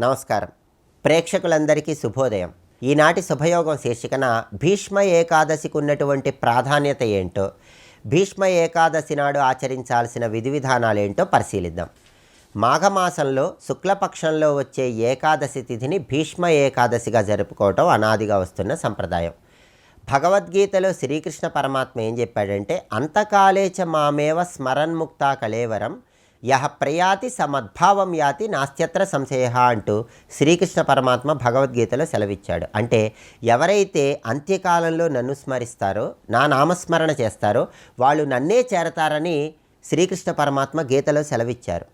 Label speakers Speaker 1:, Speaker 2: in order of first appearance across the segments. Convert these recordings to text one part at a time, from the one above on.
Speaker 1: నమస్కారం. ప్రేక్షకులందరికీ శుభోదయం. ఈనాటి శుభయోగం శీర్షికన భీష్మ ఏకాదశికి ఉన్నటువంటి ప్రాధాన్యత ఏంటో, భీష్మ ఏకాదశి నాడు ఆచరించాల్సిన విధి విధానాలేంటో పరిశీలిద్దాం. మాఘమాసంలో శుక్లపక్షంలో వచ్చే ఏకాదశి తిథిని భీష్మ ఏకాదశిగా జరుపుకోవటం అనాదిగా వస్తున్న సంప్రదాయం. భగవద్గీతలో శ్రీకృష్ణ పరమాత్మ ఏం చెప్పాడంటే, అంతకాలేచ మామేవ స్మరన్ముక్తా కళేవరం యహ ప్రయాతి సమద్భావం యాతి నాస్త్యత్ర సంశయ అంటూ శ్రీకృష్ణ పరమాత్మ భగవద్గీతలో సెలవిచ్చాడు. అంటే ఎవరైతే అంత్యకాలంలో నన్ను స్మరిస్తారో, నా నామస్మరణ చేస్తారో వాళ్ళు నన్నే చేరతారని శ్రీకృష్ణ పరమాత్మ గీతలో సెలవిచ్చారు.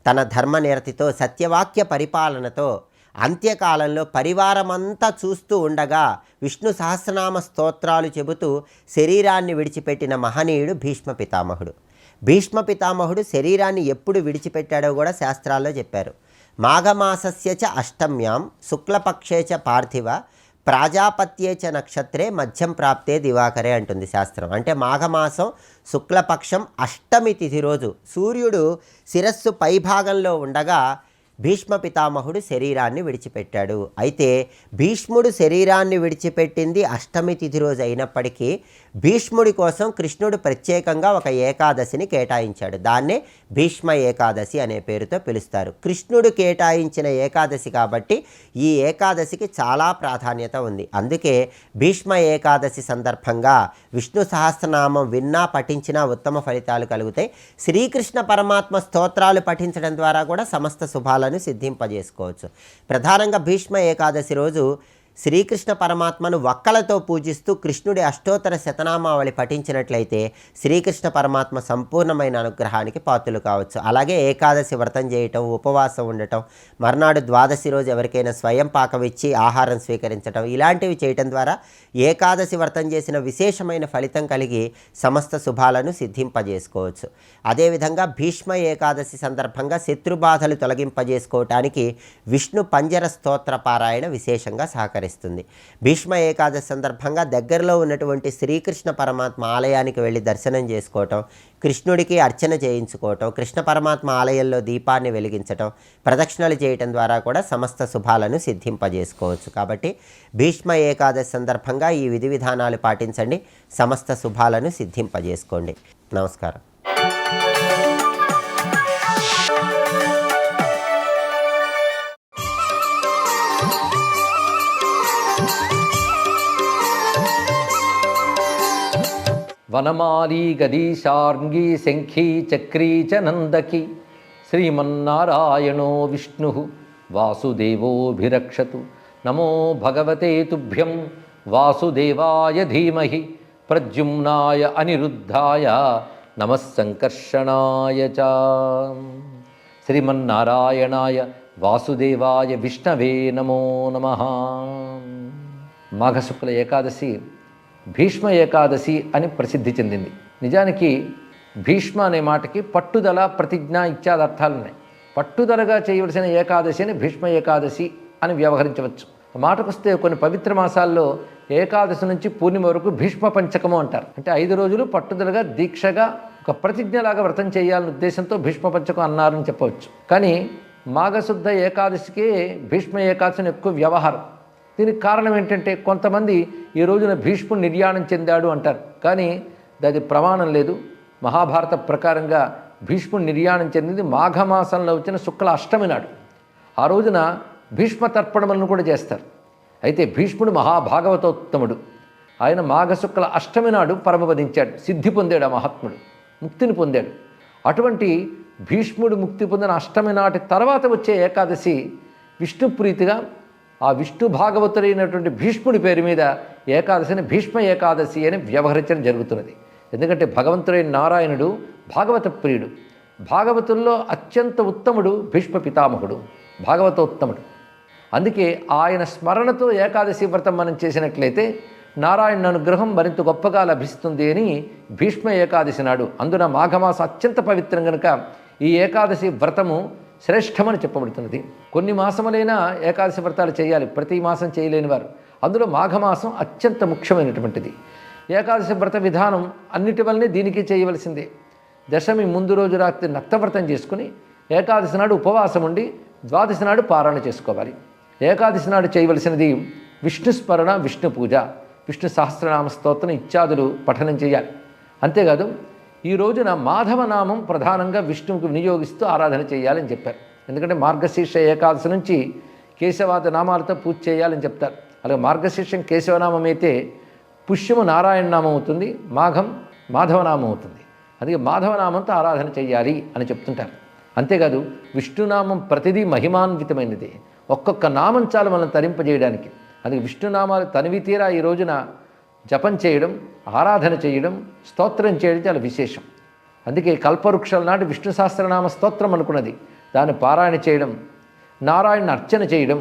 Speaker 1: తన ధర్మనిరతితో, సత్యవాక్య పరిపాలనతో అంత్యకాలంలో పరివారమంతా చూస్తూ ఉండగా విష్ణు సహస్రనామ స్తోత్రాలు చెబుతూ శరీరాన్ని విడిచిపెట్టిన మహనీయుడు భీష్మ పితామహుడు. భీష్మ పితామహుడు శరీరాన్ని ఎప్పుడు విడిచిపెట్టాడో కూడా శాస్త్రాల్లో చెప్పారు. మాఘమాసస్య చ అష్టమ్యాం శుక్లపక్షే చ పార్థివ ప్రాజాపత్యే చ నక్షత్రే మధ్యం ప్రాప్తే దివాకరే అంటుంది శాస్త్రం. అంటే మాఘమాసం శుక్లపక్షం అష్టమి తిథి రోజు సూర్యుడు శిరస్సు పైభాగంలో ఉండగా భీష్మ పితామహుడు శరీరాన్ని విడిచిపెట్టాడు. అయితే భీష్ముడు శరీరాన్ని విడిచిపెట్టింది అష్టమి తిథి రోజు అయినప్పటికీ భీష్ముడి కోసం కృష్ణుడు ప్రత్యేకంగా ఒక ఏకాదశిని కేటాయించాడు. దాన్నే భీష్మ ఏకాదశి అనే పేరుతో పిలుస్తారు. కృష్ణుడు కేటాయించిన ఏకాదశి కాబట్టి ఈ ఏకాదశికి చాలా ప్రాధాన్యత ఉంది. అందుకే భీష్మ ఏకాదశి సందర్భంగా విష్ణు సహస్రనామం విన్నా పఠించినా ఉత్తమ ఫలితాలు కలుగుతాయి. శ్రీకృష్ణ పరమాత్మ స్తోత్రాలు పఠించడం ద్వారా కూడా సమస్త శుభాలను సిద్ధింపజేసుకోవచ్చు. ప్రధానంగా భీష్మ ఏకాదశి రోజు శ్రీకృష్ణ పరమాత్మను వక్కలతో పూజిస్తూ కృష్ణుడి అష్టోత్తర శతనామావళి పఠించినట్లయితే శ్రీకృష్ణ పరమాత్మ సంపూర్ణమైన అనుగ్రహానికి పాత్రలు కావచ్చు. అలాగే ఏకాదశి వ్రతం చేయటం, ఉపవాసం ఉండటం, మర్నాడు ద్వాదశి రోజు ఎవరికైనా స్వయం పాకం ఇచ్చి ఆహారం స్వీకరించడం, ఇలాంటివి చేయటం ద్వారా ఏకాదశి వ్రతం చేసిన విశేషమైన ఫలితం కలిగి సమస్త శుభాలను సిద్ధింపజేసుకోవచ్చు. అదేవిధంగా భీష్మ ఏకాదశి సందర్భంగా శత్రుబాధలు తొలగింపజేసుకోవటానికి విష్ణు పంజర స్తోత్ర పారాయణ విశేషంగా సహకరిస్తుంది. భీష్మ ఏకాదశి సందర్భంగా దగ్గరలో ఉన్నటువంటి శ్రీకృష్ణ పరమాత్మ ఆలయానికి వెళ్ళి దర్శనం చేసుకోవటం, కృష్ణుడికి అర్చన చేయించుకోవటం, కృష్ణ పరమాత్మ ఆలయంలో దీపాన్ని వెలిగించటం, ప్రదక్షిణలు చేయటం ద్వారా కూడా సమస్త శుభాలను సిద్ధింపజేసుకోవచ్చు. కాబట్టి భీష్మ ఏకాదశి సందర్భంగా ఈ విధి విధానాలు పాటించండి, సమస్త శుభాలను సిద్ధింపజేసుకోండి. నమస్కారం.
Speaker 2: వనమాలి గదీశార్ంగీ శంఖీ చక్రీ చ నందకి శ్రీమన్నారాయణో విష్ణు వాసుదేవోభిరక్షతు. నమో భగవతే తుభ్యం వాసుదేవాయ ధీమహి ప్రద్యుమ్నాయ అనిరుద్ధాయ నమః సంకర్షణాయ చ. శ్రీమన్నారాయణాయ వాసుదేవాయ విష్ణవే నమో నమః. మాఘశుక్ల ఏకాదశి భీష్మ ఏకాదశి అని ప్రసిద్ధి చెందింది. నిజానికి భీష్మ అనే మాటకి పట్టుదల, ప్రతిజ్ఞ ఇత్యాది అర్థాలు ఉన్నాయి. పట్టుదలగా చేయవలసిన ఏకాదశిని భీష్మ ఏకాదశి అని వ్యవహరించవచ్చు. మాటకు వస్తే కొన్ని పవిత్ర మాసాల్లో ఏకాదశి నుంచి పూర్ణిమ వరకు భీష్మ పంచకము అంటారు. అంటే 5 రోజులు పట్టుదలగా, దీక్షగా, ఒక ప్రతిజ్ఞలాగా వ్రతం చేయాలనే ఉద్దేశంతో భీష్మ పంచకం అన్నారని చెప్పవచ్చు. కానీ మాఘశుద్ధ ఏకాదశికే భీష్మ ఏకాదశిని ఎక్కువ వ్యవహారం. దీనికి కారణం ఏంటంటే, కొంతమంది ఈ రోజున భీష్ముడు నిర్యాణం చెందాడు అంటారు. కానీ దాని ప్రమాణం లేదు. మహాభారత ప్రకారంగా భీష్ముడు నిర్యాణం చెందింది మాఘమాసంలో వచ్చిన శుక్ల అష్టమి నాడు. ఆ రోజున భీష్మ తర్పణములను కూడా చేస్తారు. అయితే భీష్ముడు మహాభాగవతోత్తముడు. ఆయన మాఘశుక్ల అష్టమి నాడు పరమపదించాడు, సిద్ధి పొందాడు, ఆ మహాత్ముడు ముక్తిని పొందాడు. అటువంటి భీష్ముడు ముక్తి పొందిన అష్టమి నాటి తర్వాత వచ్చే ఏకాదశి విష్ణుప్రీతిగా ఆ విష్ణు భాగవతుడైనటువంటి భీష్ముడి పేరు మీద ఏకాదశిని భీష్మ ఏకాదశి అని వ్యవహరించడం జరుగుతున్నది. ఎందుకంటే భగవంతుడైన నారాయణుడు భాగవత ప్రియుడు. భాగవతుల్లో అత్యంత ఉత్తముడు భీష్మ పితామహుడు, భాగవతోత్తముడు. అందుకే ఆయన స్మరణతో ఏకాదశి వ్రతం మనం చేసినట్లయితే నారాయణ అనుగ్రహం మరింత గొప్పగా లభిస్తుంది అని భీష్మ ఏకాదశి నాడు, అందున మాఘమాసం అత్యంత పవిత్రం కనుక ఈ ఏకాదశి వ్రతము శ్రేష్టమని చెప్పబడుతున్నది. కొన్ని మాసములైనా ఏకాదశి వ్రతాలు చేయాలి, ప్రతి మాసం చేయలేని వారు. అందులో మాఘమాసం అత్యంత ముఖ్యమైనటువంటిది. ఏకాదశి వ్రత విధానం అన్నిటి వల్లనే దీనికి చేయవలసిందే. దశమి ముందు రోజు రాత్రి నక్తవ్రతం చేసుకుని ఏకాదశి నాడు ఉపవాసం ఉండి ద్వాదశి నాడు పారాయణ చేసుకోవాలి. ఏకాదశి నాడు చేయవలసినది విష్ణు స్మరణ, విష్ణు పూజ, విష్ణు సహస్రనామ స్తోత్రం ఇత్యాదులు పఠనం చేయాలి. అంతేకాదు ఈ రోజున మాధవనామం ప్రధానంగా విష్ణువుకు వినియోగిస్తూ ఆరాధన చేయాలని చెప్పారు. ఎందుకంటే మార్గశీర్ష ఏకాదశి నుంచి కేశవాద నామాలతో పూజ చేయాలని చెప్తారు. అలాగే మార్గశీర్షం కేశవనామం అయితే పుష్యము నారాయణ నామం అవుతుంది, మాఘం మాధవనామం అవుతుంది. అందుకే మాధవనామంతో ఆరాధన చేయాలి అని చెప్తుంటారు. అంతేకాదు విష్ణునామం ప్రతిదీ మహిమాన్వితమైనది. ఒక్కొక్క నామం చాలు మనం తరింపజేయడానికి. అందుకే విష్ణునామాలు తనివి తీరా ఈ రోజున జపం చేయడం, ఆరాధన చేయడం, స్తోత్రం చేయడం చాలా విశేషం. అందుకే కల్పవృక్షాల నాటి విష్ణు సహస్రనామ స్తోత్రం అనుకున్నది, దాన్ని పారాయణ చేయడం, నారాయణ అర్చన చేయడం,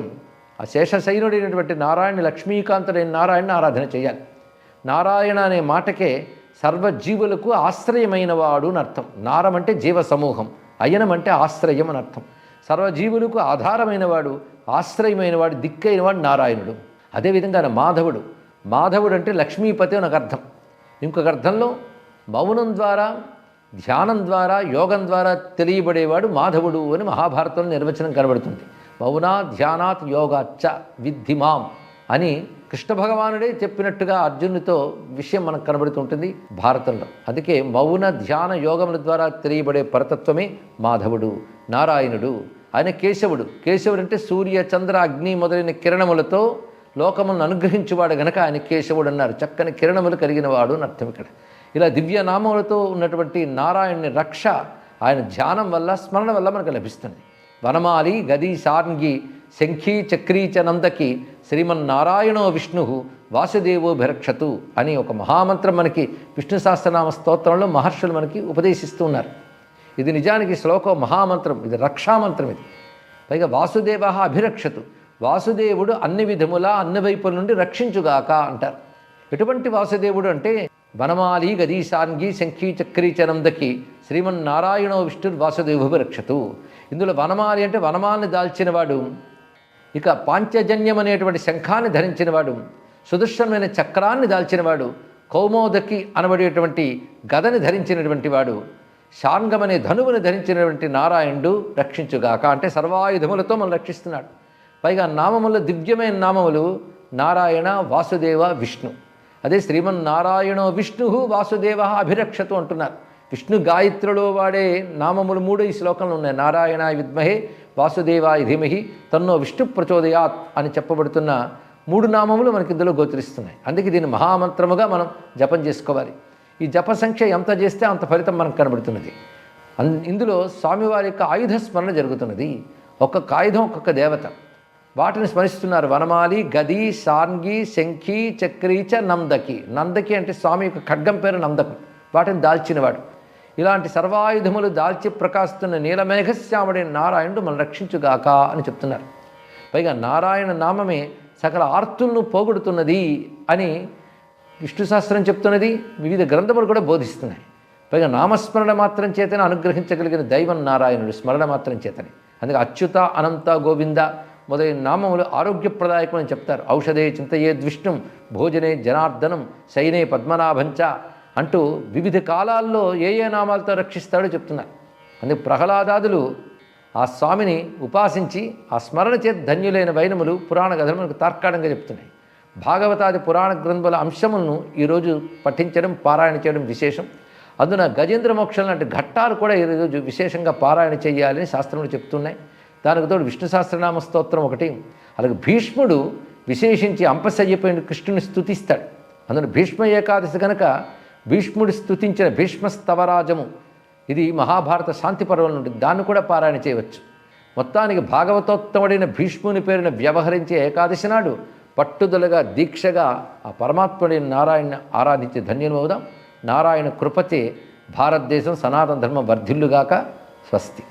Speaker 2: ఆ శేషశైనుడైనటువంటి నారాయణ, లక్ష్మీకాంతుడైన నారాయణని ఆరాధన చేయాలి. నారాయణ అనే మాటకే సర్వజీవులకు ఆశ్రయమైన వాడు అని అర్థం. నారం అంటే జీవ సమూహం, అయనం అంటే ఆశ్రయం అని అర్థం. సర్వజీవులకు ఆధారమైన వాడు, ఆశ్రయమైన వాడు, దిక్కైన వాడు నారాయణుడు. అదేవిధంగా మాధవుడు, మాధవుడు అంటే లక్ష్మీపతి అని ఒక అర్థం. ఇంకొక అర్థంలో మౌనం ద్వారా, ధ్యానం ద్వారా, యోగం ద్వారా తెలియబడేవాడు మాధవుడు అని మహాభారతంలో నిర్వచనం కనబడుతుంది. మౌనా ధ్యానాత్ యోగాచ్చ విద్ధిమాం అని కృష్ణ భగవానుడే చెప్పినట్టుగా అర్జునుడితో విషయం మనకు కనబడుతుంటుంది భారతంలో. అందుకే మౌన ధ్యాన యోగముల ద్వారా తెలియబడే పరతత్వమే మాధవుడు, నారాయణుడు. ఆయన కేశవుడు. కేశవుడు అంటే సూర్య చంద్ర అగ్ని మొదలైన కిరణములతో లోకములను అనుగ్రహించువాడు గనక ఆయన కేశవుడు అన్నారు. చక్కని కిరణములు కలిగిన వాడు అని అర్థం ఇక్కడ. ఇలా దివ్యనామములతో ఉన్నటువంటి నారాయణుని రక్ష ఆయన ధ్యానం వల్ల, స్మరణ వల్ల మనకు లభిస్తుంది. వనమాలి గది సార్ంగి శంఖీ చక్రీ చ నందకి శ్రీమన్నారాయణో విష్ణు వాసుదేవో భిరక్షతు అని ఒక మహామంత్రం మనకి విష్ణు సహస్రనామ స్తోత్రంలో మహర్షులు మనకి ఉపదేశిస్తూ ఉన్నారు. ఇది నిజానికి శ్లోకం మహామంత్రం, ఇది రక్షామంత్రం. ఇది పైగా వాసుదేవ అభిరక్షతు, వాసుదేవుడు అన్ని విధములా అన్ని వైపుల నుండి రక్షించుగాక అంటారు. ఎటువంటి వాసుదేవుడు అంటే వనమాలి గదీశాన్గి శంఖీ చక్రీ చనందకి శ్రీమన్నారాయణో విష్ణుర్ వాసుదేవభిరక్షతు. ఇందులో వనమాలి అంటే వనమాలని దాల్చినవాడు, ఇక పాంచజన్యం అనేటువంటి శంఖాన్ని ధరించినవాడు, సుదర్శనమైన చక్రాన్ని దాల్చినవాడు, కౌమోదకి అనబడేటువంటి గదని ధరించినటువంటి వాడు, శార్ంగం అనే ధనువుని ధరించినటువంటి నారాయణుడు రక్షించుగాక అంటే సర్వాయుధములతో మనం రక్షిస్తున్నాడు. పైగా నామముల దివ్యమైన నామములు నారాయణ, వాసుదేవ, విష్ణు. అదే శ్రీమన్నారాయణో విష్ణు వాసుదేవ అభిరక్షతు అంటున్నారు. విష్ణు గాయత్రిలో వాడే నామములు 3 ఈ శ్లోకంలో ఉన్నాయి. నారాయణ విద్మహే వాసుదేవాయ ధీమహి తన్నో విష్ణు ప్రచోదయాత్ అని చెప్పబడుతున్న 3 నామములు మనకి ఇందులో గోచరిస్తున్నాయి. అందుకే దీన్ని మహామంత్రముగా మనం జపం చేసుకోవాలి. ఈ జప సంఖ్య ఎంత చేస్తే అంత ఫలితం మనకు కనబడుతున్నది. ఇందులో స్వామివారి యొక్క ఆయుధ స్మరణ జరుగుతున్నది. ఒక్కొక్క ఆయుధం ఒక్కొక్క దేవత, వాటిని స్మరిస్తున్నారు. వనమాలి గది సార్ంగి శంఖి చక్రీచ నందకి. నందకి అంటే స్వామి యొక్క ఖడ్గం పేరు నందకం, వాటిని దాల్చినవాడు. ఇలాంటి సర్వాయుధములు దాల్చి ప్రకాశిస్తున్న నీలమేఘశ్యాముడైన నారాయణుడు మనం రక్షించుగాక అని చెప్తున్నారు. పైగా నారాయణ నామమే సకల ఆర్తులను పోగొడుతున్నది అని విష్ణు శాస్త్రం చెప్తున్నది, వివిధ గ్రంథములు కూడా బోధిస్తున్నాయి. పైగా నామస్మరణ మాత్రం చేతనే అనుగ్రహించగలిగిన దైవం నారాయణుడు, స్మరణ మాత్రం చేతనే. అందుకే అచ్యుత అనంత గోవింద మొదలైన నామములు ఆరోగ్యప్రదాయకం అని చెప్తారు. ఔషధే చింతయేద్విష్ణుం భోజనే జనార్దనం శయనే పద్మనాభంచ అంటూ వివిధ కాలాల్లో ఏ నామాలతో రక్షిస్తాడో చెప్తున్నారు. అందుకే ప్రహ్లాదాదులు ఆ స్వామిని ఉపాసించి ఆ స్మరణ చేత ధన్యులైన వైనములు పురాణ కథలు మనకు తార్కాణంగా చెప్తున్నాయి. భాగవతాది పురాణ గ్రంథముల అంశములను ఈరోజు పఠించడం, పారాయణ చేయడం విశేషం. అందున గజేంద్ర మోక్షం లాంటి ఘట్టాలు కూడా ఈరోజు విశేషంగా పారాయణ చేయాలని శాస్త్రములు చెప్తున్నాయి. దానికి తోడు విష్ణు సహస్రనామ స్తోత్రం ఒకటి. అలాగే భీష్ముడు విశేషించి అంపశయ్యపైన కృష్ణుని స్తుతిస్తాడు. అందులో భీష్మ ఏకాదశి కనుక భీష్ముడు స్తుతించిన భీష్మస్తవరాజము, ఇది మహాభారత శాంతి పర్వం నుండి, దాన్ని కూడా పారాయణ చేయవచ్చు. మొత్తానికి భాగవతోత్తముడైన భీష్ముని పేరున వ్యవహరించే ఏకాదశి నాడు పట్టుదలగా దీక్షగా ఆ పరమాత్ముడైన నారాయణ ఆరాధించే ధన్యులమవుదాం. నారాయణ కృపచే భారతదేశం సనాతన ధర్మం వర్ధిల్లుగాక. స్వస్తి.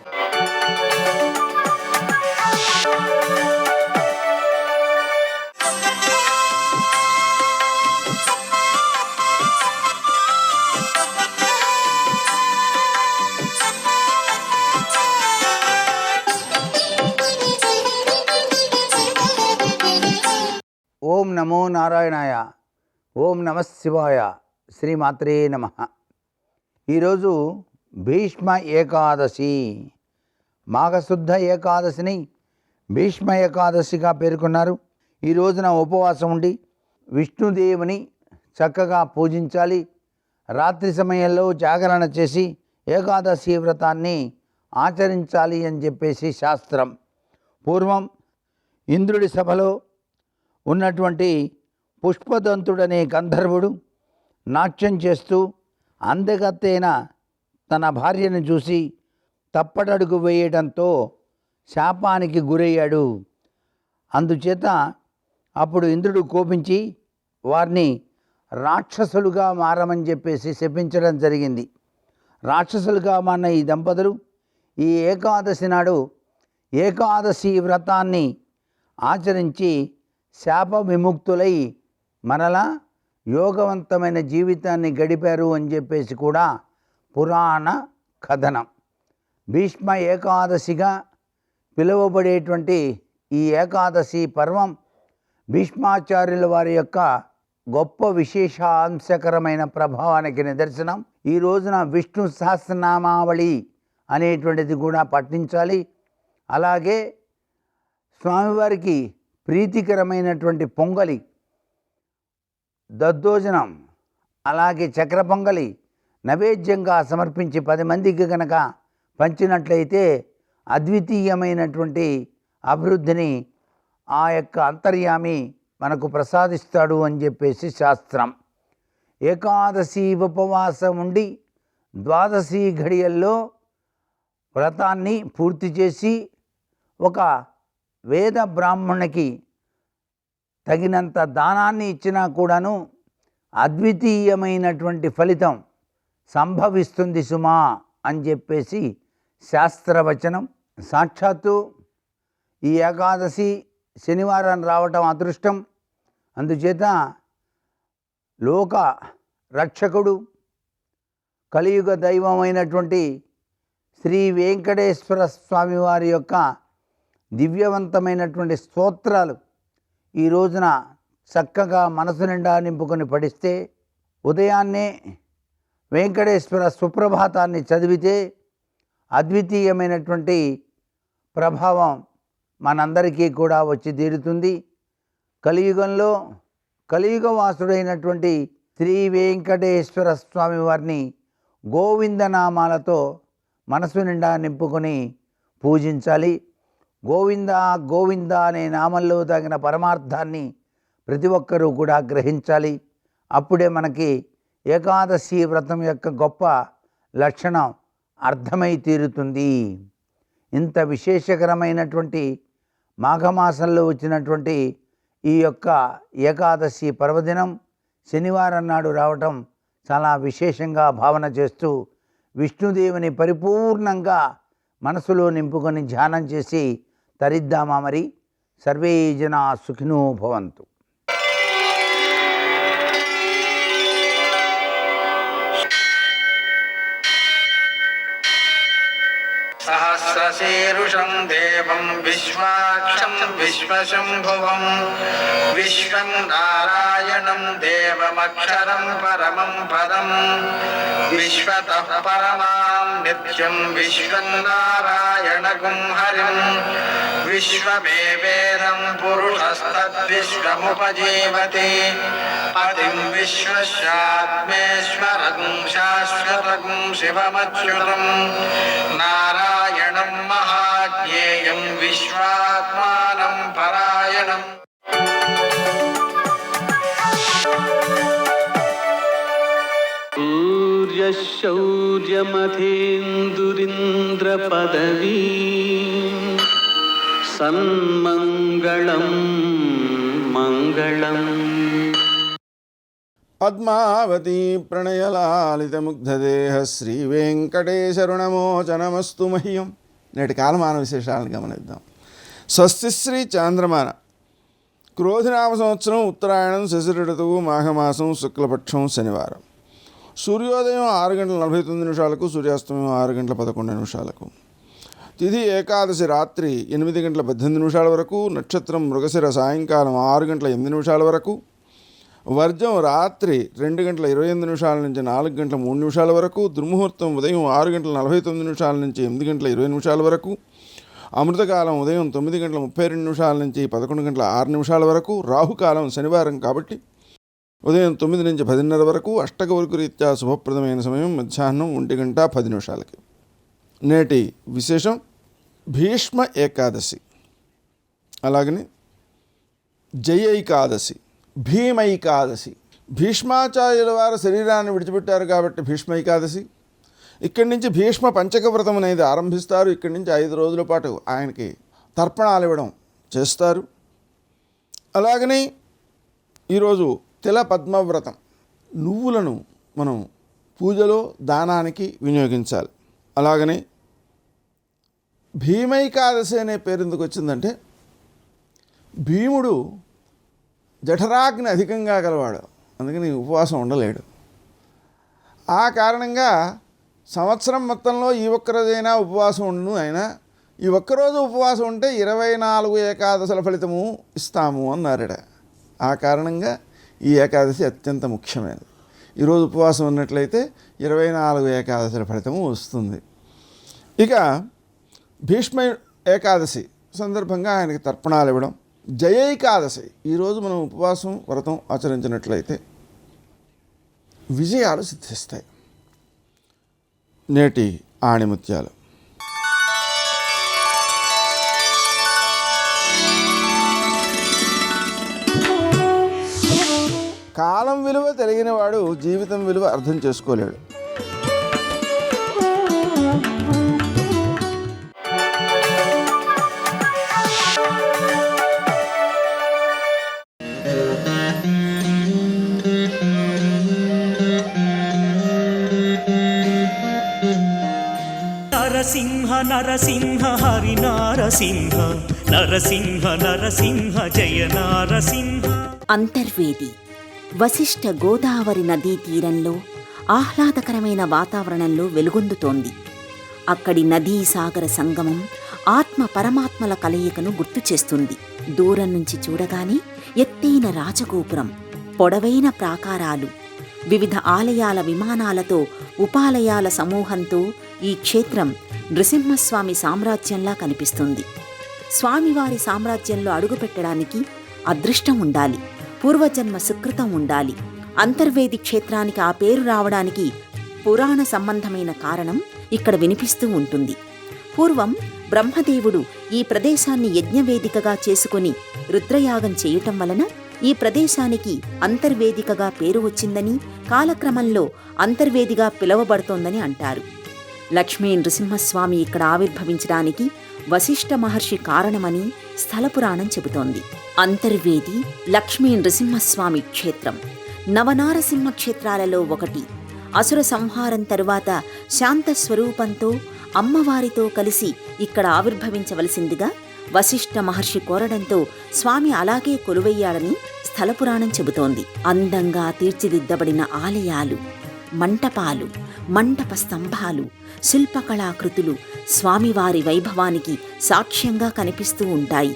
Speaker 3: ఓం నమో నారాయణాయ. ఓం నమ శివాయ. శ్రీమాత్రే నమ. ఈరోజు భీష్మ ఏకాదశి, మాఘశుద్ధ ఏకాదశిని భీష్మ ఏకాదశిగా పేర్కొన్నారు. ఈ రోజున ఉపవాసం ఉండి విష్ణుదేవుని చక్కగా పూజించాలి. రాత్రి సమయంలో జాగరణ చేసి ఏకాదశి వ్రతాన్ని ఆచరించాలి అని చెప్పేసి శాస్త్రం. పూర్వం ఇంద్రుడి సభలో ఉన్నటువంటి పుష్పదంతుడనే గంధర్వుడు నాట్యం చేస్తూ అందగత్తైన తన భార్యను చూసి తప్పటడుగు వేయడంతో శాపానికి గురయ్యాడు. అందుచేత అప్పుడు ఇంద్రుడు కోపించి వారిని రాక్షసులుగా మారమని చెప్పేసి శపించడం జరిగింది. రాక్షసులుగా మారిన ఈ దంపతులు ఈ ఏకాదశి నాడు ఏకాదశి వ్రతాన్ని ఆచరించి శాప విముక్తులై మరలా యోగవంతమైన జీవితాన్ని గడిపారు అని చెప్పేసి కూడా పురాణ కథనం. భీష్మ ఏకాదశిగా పిలువబడేటువంటి ఈ ఏకాదశి పర్వం భీష్మాచార్యుల వారి యొక్క గొప్ప విశేషాంశకరమైన ప్రభావానికి నిదర్శనం. ఈ రోజున విష్ణు సహస్రనామావళి అనేటువంటిది కూడా పఠించాలి. అలాగే స్వామివారికి ప్రీతికరమైనటువంటి పొంగలి, దద్దోజనం, అలాగే చక్ర పొంగలి నైవేద్యంగా సమర్పించి 10 మందికి కనుక పంచినట్లయితే అద్వితీయమైనటువంటి అభివృద్ధిని ఆ యొక్క అంతర్యామి మనకు ప్రసాదిస్తాడు అని చెప్పేసి శాస్త్రం. ఏకాదశి ఉపవాసం ఉండి ద్వాదశి ఘడియల్లో వ్రతాన్ని పూర్తి చేసి ఒక వేద బ్రాహ్మణునికి తగినంత దానాన్ని ఇచ్చినా కూడాను అద్వితీయమైనటువంటి ఫలితం సంభవిస్తుంది సుమా అని చెప్పేసి శాస్త్రవచనం. సాక్షాత్తు ఈ ఏకాదశి శనివారం రావటం అదృష్టం. అందుచేత లోక రక్షకుడు కలియుగ దైవమైనటువంటి శ్రీ వెంకటేశ్వర స్వామి వారి యొక్క దివ్యవంతమైనటువంటి స్తోత్రాలు ఈ రోజున చక్కగా మనసు నిండా నింపుకొని పఠిస్తే, ఉదయాన్నే వెంకటేశ్వర సుప్రభాతాన్ని చదివితే అద్వితీయమైనటువంటి ప్రభావం మనందరికీ కూడా వచ్చి తీరుతుంది. కలియుగంలో కలియుగవాసుడైనటువంటి శ్రీ వెంకటేశ్వర స్వామి వారిని గోవిందనామాలతో మనసు నిండా నింపుకొని పూజించాలి. గోవింద గోవింద అనే నామంలో తగిన పరమార్థాన్ని ప్రతి ఒక్కరూ కూడా గ్రహించాలి. అప్పుడే మనకి ఏకాదశి వ్రతం యొక్క గొప్ప లక్షణం అర్థమై తీరుతుంది. ఇంత విశేషకరమైనటువంటి మాఘమాసంలో వచ్చినటువంటి ఈ యొక్క ఏకాదశి పర్వదినం శనివారం నాడు రావటం చాలా విశేషంగా భావన చేస్తూ విష్ణుదేవుని పరిపూర్ణంగా మనసులో నింపుకొని ధ్యానం చేసి తరిద్దామా మరి. సర్వే జనా సుఖినో భవంతు.
Speaker 4: సహస్రశీరుషం దేవం విశ్వాక్షం విశ్వశంభువం విశ్వం నారాయణం దేవమక్షరం పరమం పదం విశ్వతః పరమాం నిత్యం విశ్వం నారాయణగుం హరిం విశ్వమేవేదం పురుషస్తద్విశ్వముపజీవతి పతిం విశ్వస్యాత్మేశ్వరం శాశ్వతం శివమచ్యుతం నారాయణం మహాజ్ఞేయం విశ్వాత్మానం పరాయణం.
Speaker 5: శౌర్యమథేందురింద్రపదవీ సన్మంగళం మంగళం.
Speaker 6: పద్మావతీ ప్రణయలాలితముగ్ధదేహ శ్రీవేంకటేశరుణమోచనమస్తు మహ్యం. నేటి కాలమాన విశేషాలను గమనిద్దాం. స్వస్తి శ్రీ చాంద్రమాన క్రోధినామ సంవత్సరం ఉత్తరాయణం శశిర ఋతువు మాఘమాసం శుక్లపక్షం శనివారం. సూర్యోదయం 6:49 సూర్యాస్తమయం 6:11 తిథి ఏకాదశి రాత్రి 8:18 వరకు. నక్షత్రం మృగశిర సాయంకాలం 6:08 వరకు. వర్జం రాత్రి 2:28 నుంచి 4:03 వరకు. దుర్ముహూర్తం ఉదయం 6:49 నుంచి 8:20 వరకు. అమృతకాలం ఉదయం 9:32 నుంచి 11:06 వరకు, రాహుకాలం శనివారం కాబట్టి ఉదయం 9 నుంచి 10:30 వరకు, అష్టకవర్కు రీత్యా శుభప్రదమైన సమయం మధ్యాహ్నం 1:10 నేటి విశేషం భీష్మ ఏకాదశి, అలాగని జయైకాదశి, భీమైకాదశి. భీష్మాచార్యుల వారు శరీరాన్ని విడిచిపెట్టారు కాబట్టి భీష్మైకాదశి. ఇక్కడి నుంచి భీష్మ పంచక వ్రతం అనేది ఆరంభిస్తారు. ఇక్కడి నుంచి 5 రోజుల పాటు ఆయనకి తర్పణాలు ఇవ్వడం చేస్తారు. అలాగని ఈరోజు తిల పద్మవ్రతం, నువ్వులను మనం పూజలో దానానికి వినియోగించాలి. అలాగని భీమైకాదశి అనే పేరు ఎందుకు వచ్చిందంటే భీముడు జఠరాగ్ని అధికంగా గలవాడు, అందుకని ఉపవాసం ఉండలేడు. ఆ కారణంగా సంవత్సరం మొత్తంలో ఈ ఒక్కరోజైనా ఉపవాసం ఉండును, అయినా ఈ ఒక్కరోజు ఉపవాసం ఉంటే 24 ఏకాదశుల ఫలితము ఇస్తాము అన్నారట. ఆ కారణంగా ఈ ఏకాదశి అత్యంత ముఖ్యమైనది. ఈరోజు ఉపవాసం ఉన్నట్లయితే 24 ఏకాదశుల ఫలితము వస్తుంది. ఇక భీష్మ ఏకాదశి సందర్భంగా ఆయనకి తర్పణాలు ఇవ్వడం. జయైకాదశి, ఈరోజు మనం ఉపవాసం వ్రతం ఆచరించినట్లయితే విజయాలు సిద్ధిస్తాయి. నేటి ఆణిముత్యాలు. కాలం విలువ తెలియనివాడు జీవితం విలువ అర్థం చేసుకోలేడు.
Speaker 7: నరసింహ నరసింహ హరి నారసింహ, నరసింహ నరసింహ జయ నారసింహ.
Speaker 8: అంతర్వేది వశిష్ఠ గోదావరి నదీ తీరంలో ఆహ్లాదకరమైన వాతావరణంలో వెలుగొందుతోంది. అక్కడి నదీ సాగర సంగమం ఆత్మ పరమాత్మల కలయికను గుర్తు చేస్తుంది. దూరం నుంచి చూడగానే ఎత్తైన రాజగోపురం, పొడవైన ప్రాకారాలు, వివిధ ఆలయాల విమానాలతో, ఉపాలయాల సమూహంతో ఈ క్షేత్రం నృసింహస్వామి సామ్రాజ్యంలా కనిపిస్తుంది. స్వామివారి సామ్రాజ్యంలో అడుగుపెట్టడానికి అదృష్టం ఉండాలి, పూర్వజన్మ సుకృతం ఉండాలి. అంతర్వేది క్షేత్రానికి ఆ పేరు రావడానికి పురాణ సంబంధమైన కారణం ఇక్కడ వినిపిస్తూ ఉంటుంది. పూర్వం బ్రహ్మదేవుడు ఈ ప్రదేశాన్ని యజ్ఞవేదికగా చేసుకుని రుద్రయాగం చేయటం వలన ఈ ప్రదేశానికి అంతర్వేదికగా పేరు వచ్చిందని, కాలక్రమంలో అంతర్వేదిగా పిలువబడుతోందని అంటారు. లక్ష్మీ నృసింహస్వామి ఇక్కడ ఆవిర్భవించడానికి వశిష్ఠ మహర్షి కారణమని స్థల పురాణం చెబుతోంది. అంతర్వేది లక్ష్మీ నృసింహస్వామి క్షేత్రం నవనారసింహ క్షేత్రాలలో ఒకటి. అసుర సంహారం తరువాత శాంత స్వరూపంతో అమ్మవారితో కలిసి ఇక్కడ ఆవిర్భవించవలసిందిగా వశిష్ఠ మహర్షి కోరడంతో స్వామి అలాగే కొలువయ్యాడని స్థల పురాణం చెబుతోంది. అందంగా తీర్చిదిద్దబడిన ఆలయాలు, మంటపాలు, మంటప స్తంభాలు, శిల్పకళాకృతులు స్వామివారి వైభవానికి సాక్ష్యంగా కనిపిస్తూ ఉంటాయి.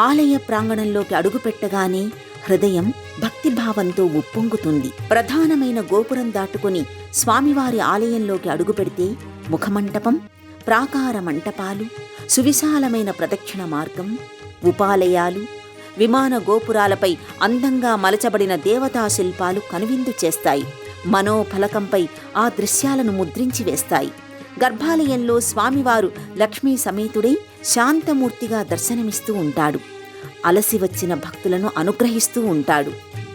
Speaker 8: ఆలయ ప్రాంగణంలోకి అడుగుపెట్టగానే హృదయం భక్తిభావంతో ఉప్పొంగుతుంది. ప్రధానమైన గోపురం దాటుకుని స్వామివారి ఆలయంలోకి అడుగుపెడితే ముఖమంటపం, ప్రాకార మంటపాలు, సువిశాలమైన ప్రదక్షిణ మార్గం, ఉపాలయాలు, విమాన గోపురాలపై అందంగా మలచబడిన దేవతా శిల్పాలు కనువిందు చేస్తాయి. మనోఫలకంపై ఆ దృశ్యాలను ముద్రించి వేస్తాయి. గర్భాలయంలో స్వామివారు లక్ష్మీ సమేతుడై శాంతమూర్తిగా దర్శనమిస్తూ ఉంటాడు. అలసి వచ్చిన భక్తులను అనుగ్రహిస్తూ ఉంటాడు.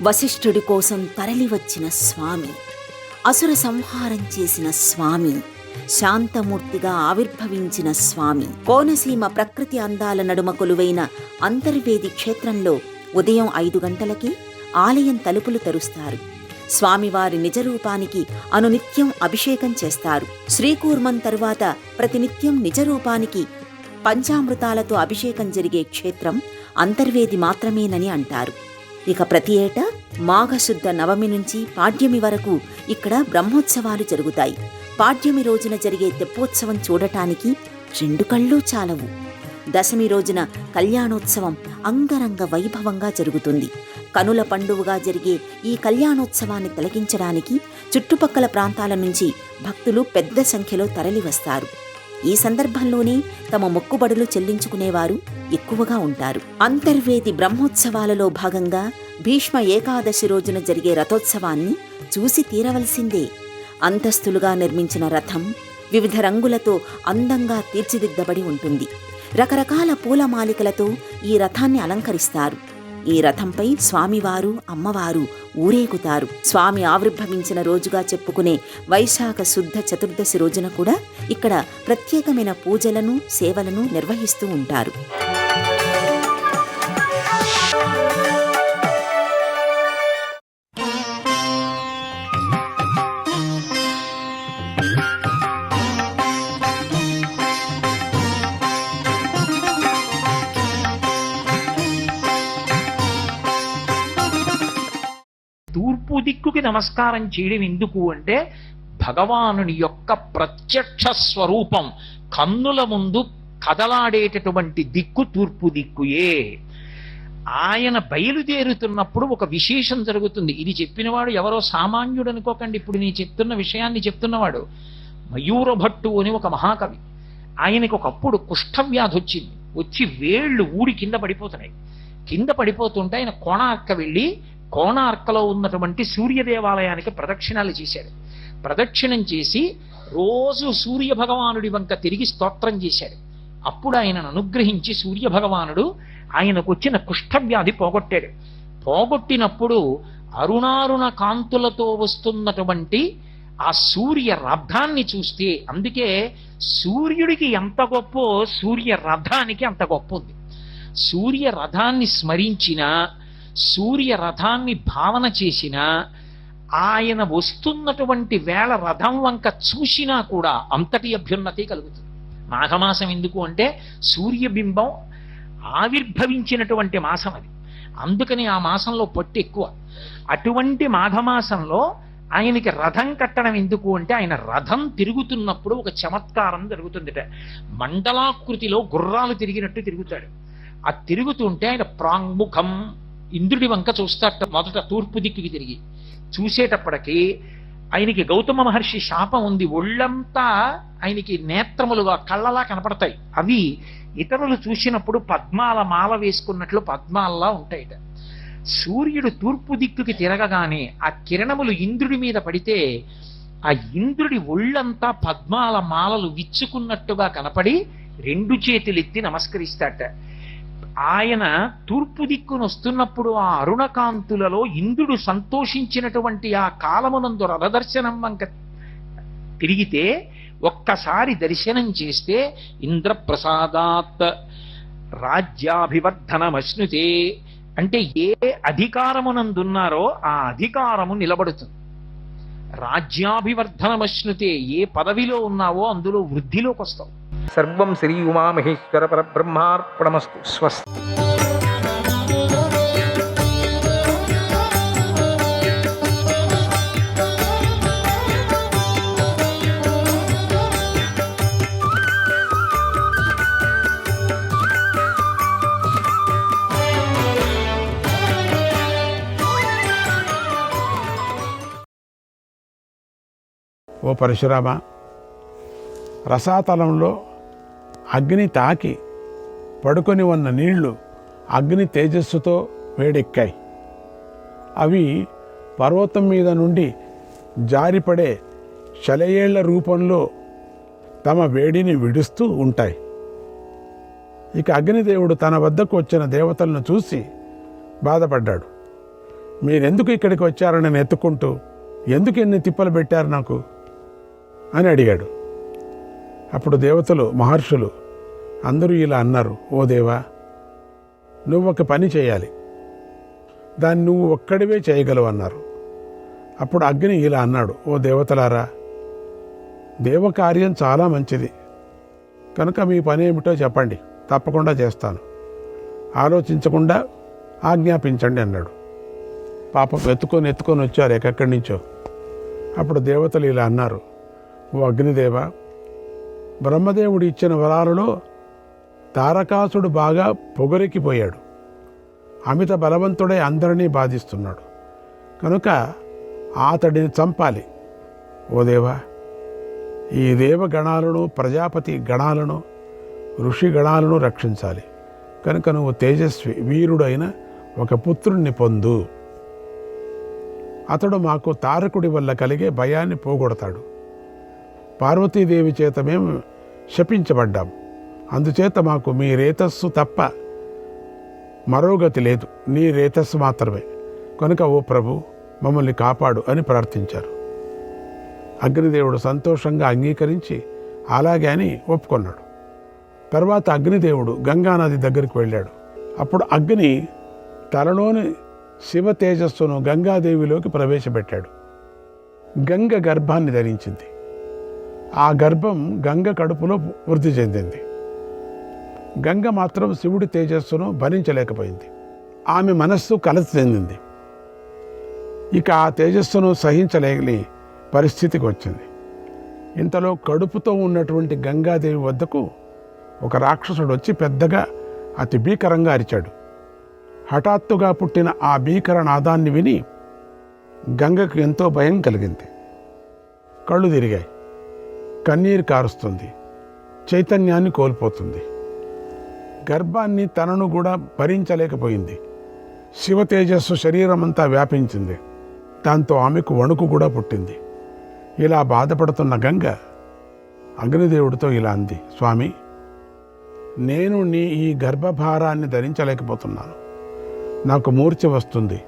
Speaker 8: వశిష్ఠుడి కోసం తరలివచ్చిన స్వామి, అసుర సంహారం చేసిన స్వామి, శాంతమూర్తిగా ఆవిర్భవించిన స్వామి. కోనసీమ ప్రకృతి అందాల నడుమ కొలువైన అంతర్వేది క్షేత్రంలో ఉదయం 5 గంటలకి ఆలయం తలుపులు తెరుస్తారు. స్వామివారి నిజరూపానికి అనునిత్యం అభిషేకం చేస్తారు. శ్రీకూర్మం తరువాత ప్రతినిత్యం నిజరూపానికి పంచామృతాలతో అభిషేకం జరిగే క్షేత్రం అంతర్వేది మాత్రమేనని అంటారు. ఇక ప్రతి ఏటా మాఘశుద్ధ నవమి నుంచి పాడ్యమి వరకు ఇక్కడ బ్రహ్మోత్సవాలు జరుగుతాయి. పాడ్యమి రోజున జరిగే తెప్పోత్సవం చూడటానికి 2 కళ్ళు చాలవు. దశమి రోజున కళ్యాణోత్సవం అంగరంగ వైభవంగా జరుగుతుంది. కనుల పండువగా జరిగే ఈ కళ్యాణోత్సవాన్ని తిలకించడానికి చుట్టుపక్కల ప్రాంతాల నుంచి భక్తులు పెద్ద సంఖ్యలో తరలివస్తారు. ఈ సందర్భంలోనే తమ మొక్కుబడులు చెల్లించుకునేవారు ఎక్కువగా ఉంటారు. అంతర్వేది బ్రహ్మోత్సవాలలో భాగంగా భీష్మ ఏకాదశి రోజున జరిగే రథోత్సవాన్ని చూసి తీరవలసిందే. అంతస్తులుగా నిర్మించిన రథం వివిధ రంగులతో అందంగా తీర్చిదిద్దబడి ఉంటుంది. రకరకాల పూలమాలికలతో ఈ రథాన్ని అలంకరిస్తారు. ఈ రథంపై స్వామివారు, అమ్మవారు ఊరేగుతారు. స్వామి ఆవిర్భవించిన రోజుగా చెప్పుకునే వైశాఖ శుద్ధ చతుర్దశి రోజున కూడా ఇక్కడ ప్రత్యేకమైన పూజలను, సేవలను నిర్వహిస్తూ ఉంటారు.
Speaker 9: తూర్పు దిక్కుకి నమస్కారం చేయడం ఎందుకు అంటే భగవానుని యొక్క ప్రత్యక్ష స్వరూపం కన్నుల ముందు కదలాడేటటువంటి దిక్కు తూర్పు దిక్కుయే. ఆయన బయలుదేరుతున్నప్పుడు ఒక విశేషం జరుగుతుంది. ఇది చెప్పినవాడు ఎవరో సామాన్యుడు అనుకోకండి. ఇప్పుడు నేను చెప్తున్న విషయాన్ని చెప్తున్నవాడు మయూరభట్టు అని ఒక మహాకవి. ఆయనకు ఒకప్పుడు కుష్ఠవ్యాధి వచ్చింది. వచ్చి వేళ్ళు ఊడి కింద పడిపోతున్నాయి. కింద పడిపోతుంటే ఆయన కోణార్క వెళ్ళి కోణార్కలో ఉన్నటువంటి సూర్య దేవాలయానికి ప్రదక్షిణాలు చేశాడు. ప్రదక్షిణం చేసి రోజు సూర్య భగవానుడి వంక తిరిగి స్తోత్రం చేశాడు. అప్పుడు ఆయనను అనుగ్రహించి సూర్య భగవానుడు ఆయనకు వచ్చిన కుష్ఠవ్యాధి పోగొట్టాడు. పోగొట్టినప్పుడు అరుణారుణ కాంతులతో వస్తున్నటువంటి ఆ సూర్య రథాన్ని చూస్తే, అందుకే సూర్యుడికి ఎంత గొప్పో సూర్య రథానికి అంత గొప్ప ఉంది. సూర్య రథాన్ని స్మరించినా, సూర్య రథాన్ని భావన చేసినా, ఆయన వస్తున్నటువంటి వేళ రథం వంక చూసినా కూడా అంతటి అభ్యున్నతి కలుగుతుంది. మాఘమాసం ఎందుకు అంటే సూర్యబింబం ఆవిర్భవించినటువంటి మాసం అది. అందుకని ఆ మాసంలో పట్టు ఎక్కువ. అటువంటి మాఘమాసంలో ఆయనకి రథం కట్టడం ఎందుకు అంటే ఆయన రథం తిరుగుతున్నప్పుడు ఒక చమత్కారం జరుగుతుందిట. మండలాకృతిలో గుర్రాలు తిరిగినట్టు తిరుగుతాడు. ఆ తిరుగుతుంటే ఆయన ప్రాంగుఖం ఇంద్రుడి వంక చూస్తాట. మొదట తూర్పు దిక్కుకి తిరిగి చూసేటప్పటికి ఆయనకి గౌతమ మహర్షి శాపం ఉంది. ఒళ్ళంతా ఆయనకి నేత్రములుగా కళ్ళలా కనపడతాయి. అవి ఇతరులు చూసినప్పుడు పద్మాల మాల వేసుకున్నట్లు పద్మాల్లా ఉంటాయిట. సూర్యుడు తూర్పు దిక్కుకి తిరగగానే ఆ కిరణములు ఇంద్రుడి మీద పడితే ఆ ఇంద్రుడి ఒళ్ళంతా పద్మాల మాలలు విచ్చుకున్నట్టుగా కనపడి రెండు చేతులెత్తి నమస్కరిస్తాట. ఆయన తూర్పు దిక్కును వస్తున్నప్పుడు ఆ అరుణకాంతులలో ఇంద్రుడు సంతోషించినటువంటి ఆ కాలమునందు రథదర్శనం వంక తిరిగితే ఒక్కసారి దర్శనం చేస్తే ఇంద్రప్రసాదాత్ రాజ్యాభివర్ధనమశ్నుతే అంటే ఏ అధికారమునందున్నారో ఆ అధికారము నిలబడుతుంది. రాజ్యాభివర్ధనమశ్నుతే ఏ పదవిలో ఉన్నావో అందులో వృద్ధిలోకి వస్తావు.
Speaker 10: సర్వం శ్రీ ఉమామహేశ్వర పరబ్రహ్మార్పణమస్తు. స్వస్తి.
Speaker 11: ఓ పరశురామ, రసాతలంలో అగ్ని తాకి పడుకొని ఉన్న నీళ్లు అగ్ని తేజస్సుతో వేడెక్కాయి. అవి పర్వతం మీద నుండి జారిపడే శలయేళ్ల రూపంలో తమ వేడిని విడుస్తూ ఉంటాయి. ఇక అగ్నిదేవుడు తన వద్దకు వచ్చిన దేవతలను చూసి బాధపడ్డాడు. మీరెందుకు ఇక్కడికి వచ్చారని నేను ఎత్తుకుంటూ ఎందుకు ఎన్ని తిప్పలు పెట్టారు నాకు అని అడిగాడు. అప్పుడు దేవతలు, మహర్షులు అందరూ ఇలా అన్నారు, ఓ దేవా, నువ్వు ఒక పని చేయాలి, దాన్ని నువ్వు ఒక్కడివే చేయగలవు అన్నారు. అప్పుడు అగ్ని ఇలా అన్నాడు, ఓ దేవతలారా, దేవకార్యం చాలా మంచిది కనుక మీ పని ఏమిటో చెప్పండి, తప్పకుండా చేస్తాను, ఆలోచించకుండా ఆజ్ఞాపించండి అన్నాడు. పాపం ఎత్తుకొని వచ్చారు ఎక్కడి నుంచో. అప్పుడు దేవతలు ఇలా అన్నారు, ఓ అగ్నిదేవ, బ్రహ్మదేవుడు ఇచ్చిన వరాలలో తారకాసుడు బాగా పొగరెక్కిపోయాడు. అమిత బలవంతుడై అందరినీ బాధిస్తున్నాడు కనుక అతడిని చంపాలి. ఓ దేవా, ఈ దేవగణాలను, ప్రజాపతి గణాలను, ఋషి గణాలను రక్షించాలి. కనుక నువ్వు తేజస్వి వీరుడైన ఒక పుత్రుణ్ణి పొందు. అతడు మాకు తారకుడి వల్ల కలిగే భయాన్ని పోగొడతాడు. పార్వతీదేవి చేత మేము శపించబడ్డాం. అందుచేత మాకు మీ రేతస్సు తప్ప మరో గతి లేదు, నీ రేతస్సు మాత్రమే. కనుక ఓ ప్రభు మమ్మల్ని కాపాడు అని ప్రార్థించారు. అగ్నిదేవుడు సంతోషంగా అంగీకరించి అలాగే అని ఒప్పుకున్నాడు. తర్వాత అగ్నిదేవుడు గంగానది దగ్గరికి వెళ్ళాడు. అప్పుడు అగ్ని తనలోని శివ తేజస్సును గంగాదేవిలోకి ప్రవేశపెట్టాడు. గంగ గర్భాన్ని ధరించింది. ఆ గర్భం గంగ కడుపులో వృద్ధి చెందింది. గంగ మాత్రం శివుడి తేజస్సును భరించలేకపోయింది. ఆమె మనస్సు కలత చెందింది. ఇక ఆ తేజస్సును సహించలేని పరిస్థితికి వచ్చింది. ఇంతలో కడుపుతో ఉన్నటువంటి గంగాదేవి వద్దకు ఒక రాక్షసుడు వచ్చి పెద్దగా అతి భీకరంగా అరిచాడు. హఠాత్తుగా పుట్టిన ఆ భీకర నాదాన్ని విని గంగకు ఎంతో భయం కలిగింది. కళ్ళు తిరిగాయి, కన్నీరు కారుస్తుంది, చైతన్యాన్ని కోల్పోతుంది. గర్భాన్ని తనను కూడా భరించలేకపోయింది. శివ తేజస్సు శరీరమంతా వ్యాపించింది. దాంతో ఆమెకు వణుకు కూడా పుట్టింది. ఇలా బాధపడుతున్న గంగ అగ్నిదేవుడితో ఇలా అంది, స్వామి, నేను నీ ఈ గర్భభారాన్ని ధరించలేకపోతున్నాను. నాకు మూర్ఛ వస్తుంది.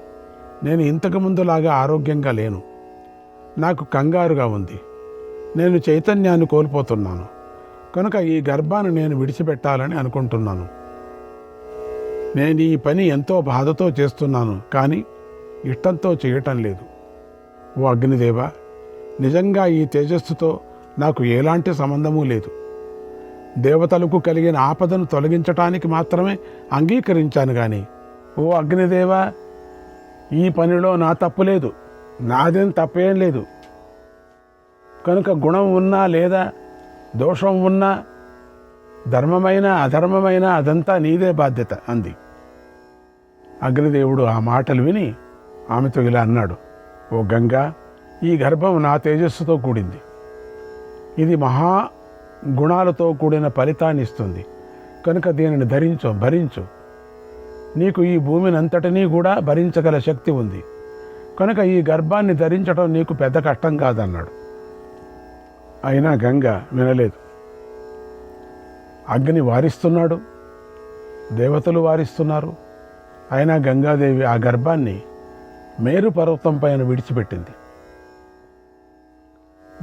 Speaker 11: నేను ఇంతకు ముందులాగా ఆరోగ్యంగా లేను. నాకు కంగారుగా ఉంది. నేను చైతన్యాన్ని కోల్పోతున్నాను. కనుక ఈ గర్భాన్ని నేను విడిచిపెట్టాలని అనుకుంటున్నాను. నేను ఈ పని ఎంతో బాధతో చేస్తున్నాను, కానీ ఇష్టంతో చేయటం లేదు. ఓ అగ్నిదేవ, నిజంగా ఈ తేజస్సుతో నాకు ఎలాంటి సంబంధమూ లేదు. దేవతలకు కలిగిన ఆపదను తొలగించటానికి మాత్రమే అంగీకరించాను. కానీ ఓ అగ్నిదేవ, ఈ పనిలో నా తప్పు లేదు, నాదేం తప్పేం లేదు. కనుక గుణం ఉన్నా లేదా దోషం ఉన్నా, ధర్మమైన అధర్మమైన అదంతా నీదే బాధ్యత అంది. అగ్నిదేవుడు ఆ మాటలు విని ఆమెతో ఇలా అన్నాడు, ఓ గంగా, ఈ గర్భం నా తేజస్సుతో కూడింది. ఇది మహా గుణాలతో కూడిన ఫలితాన్ని ఇస్తుంది. కనుక దీనిని భరించు. నీకు ఈ భూమిని అంతటినీ కూడా భరించగల శక్తి ఉంది. కనుక ఈ గర్భాన్ని ధరించడం నీకు పెద్ద కష్టం కాదన్నాడు. అయినా గంగ వినలేదు. అగ్ని వారిస్తున్నాడు, దేవతలు వారిస్తున్నారు. అయినా గంగాదేవి ఆ గర్భాన్ని మేరు పర్వతం పైన విడిచిపెట్టింది.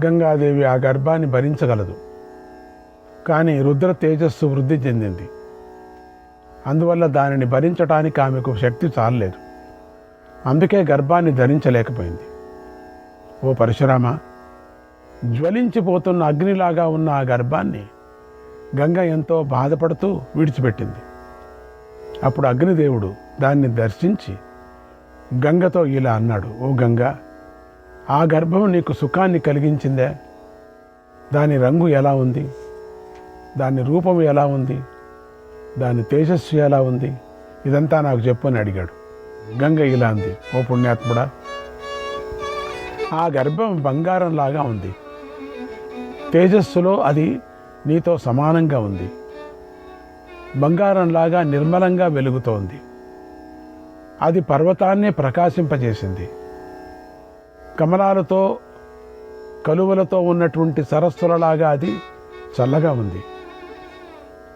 Speaker 11: గంగాదేవి ఆ గర్భాన్ని భరించగలదు. కానీ రుద్ర తేజస్సు వృద్ధి చెందింది. అందువల్ల దానిని భరించడానికి ఆమెకు శక్తి చాలలేదు. అందుకే గర్భాన్ని ధరించలేకపోయింది. ఓ పరశురామ, జ్వలించిపోతున్న అగ్నిలాగా ఉన్న ఆ గర్భాన్ని గంగ ఎంతో బాధపడుతూ విడిచిపెట్టింది. అప్పుడు అగ్నిదేవుడు దాన్ని దర్శించి గంగతో ఇలా అన్నాడు, ఓ గంగా, ఆ గర్భం నీకు సుఖాన్ని కలిగించిందే? దాని రంగు ఎలా ఉంది? దాని రూపం ఎలా ఉంది? దాని తేజస్సు ఎలా ఉంది? ఇదంతా నాకు చెప్పు అని అడిగాడు. గంగ ఇలా అంది, ఓ పుణ్యాత్ముడా, ఆ గర్భం బంగారంలాగా ఉంది. తేజస్సులో అది నీతో సమానంగా ఉంది. బంగారంలాగా నిర్మలంగా వెలుగుతోంది. అది పర్వతాన్నే ప్రకాశింపజేసింది. కమలాలతో కలువలతో ఉన్నటువంటి సరస్సులలాగా అది చల్లగా ఉంది.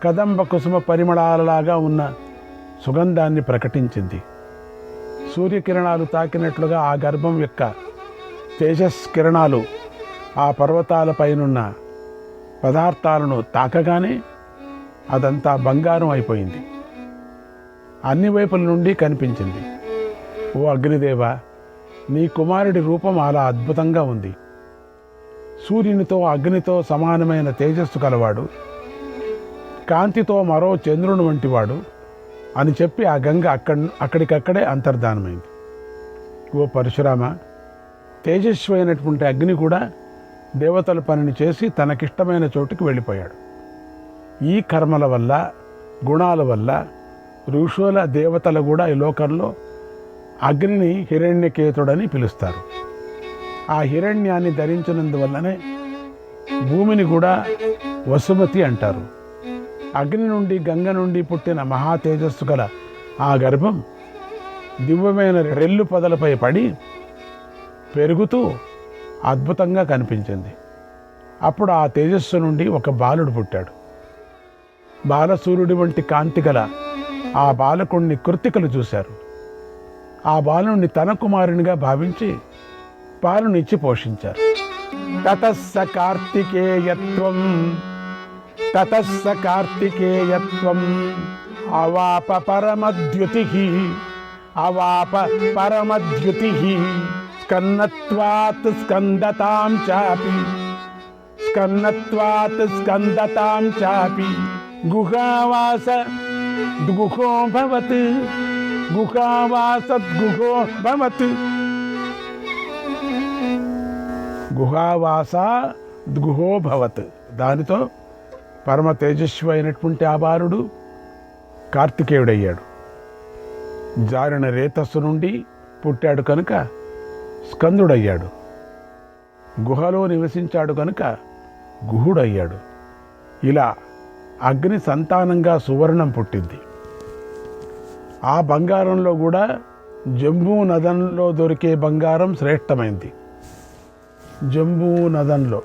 Speaker 11: కదంబ కుసుమ పరిమళాలలాగా ఉన్న సుగంధాన్ని ప్రకటించింది. సూర్యకిరణాలు తాకినట్లుగా ఆ గర్భం యొక్క తేజస్కిరణాలు ఆ పర్వతాలపైనున్న పదార్థాలను తాకగానే అదంతా బంగారం అయిపోయింది. అన్ని వైపుల నుండి కనిపించింది. ఓ అగ్నిదేవ, నీ కుమారుడి రూపం అలా అద్భుతంగా ఉంది. సూర్యునితో అగ్నితో సమానమైన తేజస్సు కలవాడు, కాంతితో మరో చంద్రుని వంటివాడు అని చెప్పి ఆ గంగ అక్కడికక్కడే అంతర్ధానమైంది. ఓ పరశురామ, తేజస్వి అయినటువంటి అగ్ని కూడా దేవతల పనిని చేసి తనకిష్టమైన చోటుకి వెళ్ళిపోయాడు. ఈ కర్మల వల్ల, గుణాల వల్ల ఋషుల దేవతలు కూడా ఈ లోకంలో అగ్నిని హిరణ్యకేతుడని పిలుస్తారు. ఆ హిరణ్యాన్ని ధరించినందువల్లనే భూమిని కూడా వసుమతి అంటారు. అగ్ని నుండి గంగ నుండి పుట్టిన మహా తేజస్సు గల ఆ గర్భం దివ్యమైన రెల్లు పొదలపై పడి పెరుగుతూ అద్భుతంగా కనిపించింది. అప్పుడు ఆ తేజస్సు నుండి ఒక బాలుడు పుట్టాడు. బాలసూర్యుడి వంటి కాంతి గల ఆ బాలకుణ్ణి కృత్తికలు చూశారు. ఆ బాలుని తన కుమారునిగా భావించి పాలనిచ్చి పోషించారు. తతస్స కార్తికేయత్వం తతస్స కార్తికేయత్వం అవాప పరమద్యుతిః అవాప పరమద్యుతిః స్కన్నత్వాత్ స్కందతాం చాపి స్కన్నత్వాత్ స్కందతాం చాపి గుహావాస గుహో భవత్ గుహావాసద్గుహో భవత్ గుహావాసద్గుహో భవత్. దానితో పరమ తేజస్వి అయినటువంటి ఆ బాలుడు కార్తికేయుడయ్యాడు. జారిన రేతస్సు నుండి పుట్టాడు కనుక స్కందుడయ్యాడు. గుహలో నివసించాడు కనుక గుహుడయ్యాడు. ఇలా అగ్ని సంతానంగా సువర్ణం పుట్టింది. ఆ బంగారంలో కూడా జంబూ నదంలో దొరికే బంగారం శ్రేష్టమైంది. జంబూ నదంలో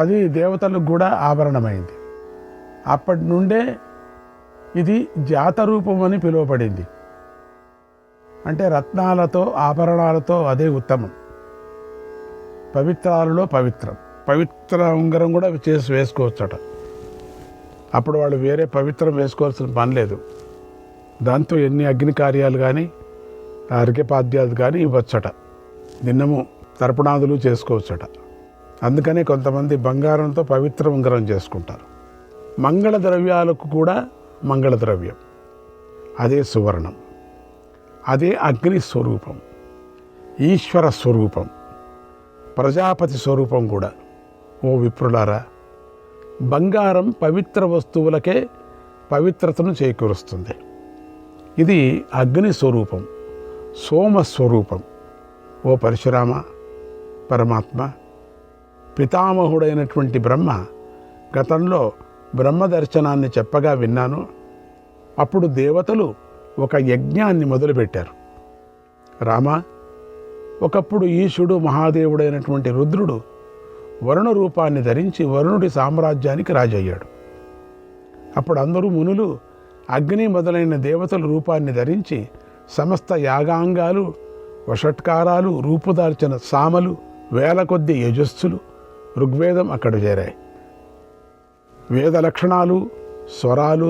Speaker 11: అది దేవతలకు కూడా ఆభరణమైంది. అప్పటి నుండే ఇది జాతరూపం అని పిలువబడింది. అంటే రత్నాలతో ఆభరణాలతో అదే ఉత్తమం. పవిత్రాలలో పవిత్రం. పవిత్ర ఉంగరం కూడా చేసి వేసుకోవచ్చట. అప్పుడు వాళ్ళు వేరే పవిత్రం వేసుకోవాల్సిన పని లేదు. దాంతో ఎన్ని అగ్ని కార్యాలు కానీ అర్ఘ్యపాద్యాలు కానీ ఇవ్వచ్చట. దిన్నము తర్పణాదులు చేసుకోవచ్చట. అందుకనే కొంతమంది బంగారంతో పవిత్ర ఉంగరం చేసుకుంటారు. మంగళ ద్రవ్యాలకు కూడా మంగళ ద్రవ్యం అదే సువర్ణం. అదే అగ్ని స్వరూపం, ఈశ్వర స్వరూపం, ప్రజాపతి స్వరూపం కూడా. ఓ విప్రులారా, బంగారం పవిత్ర వస్తువులకే పవిత్రతను చేకూరుస్తుంది. ఇది అగ్ని స్వరూపం, సోమస్వరూపం. ఓ పరశురామ, పరమాత్మ, పితామహుడైనటువంటి బ్రహ్మ గతంలో బ్రహ్మ దర్శనాన్ని చెప్పగా విన్నాను. అప్పుడు దేవతలు ఒక యజ్ఞాన్ని మొదలుపెట్టారు. రామ, ఒకప్పుడు ఈశుడు మహాదేవుడైనటువంటి రుద్రుడు వరుణ రూపాన్ని ధరించి వరుణుడి సామ్రాజ్యానికి రాజయ్యాడు. అప్పుడు అందరూ మునులు అగ్ని మొదలైన దేవతల రూపాన్ని ధరించి సమస్త యాగాంగాలు, వషట్కారాలు, రూపుదాల్చిన సామలు, వేల కొద్ది యజస్సులు ఋగ్వేదం అక్కడ చేరాయి. వేద లక్షణాలు, స్వరాలు,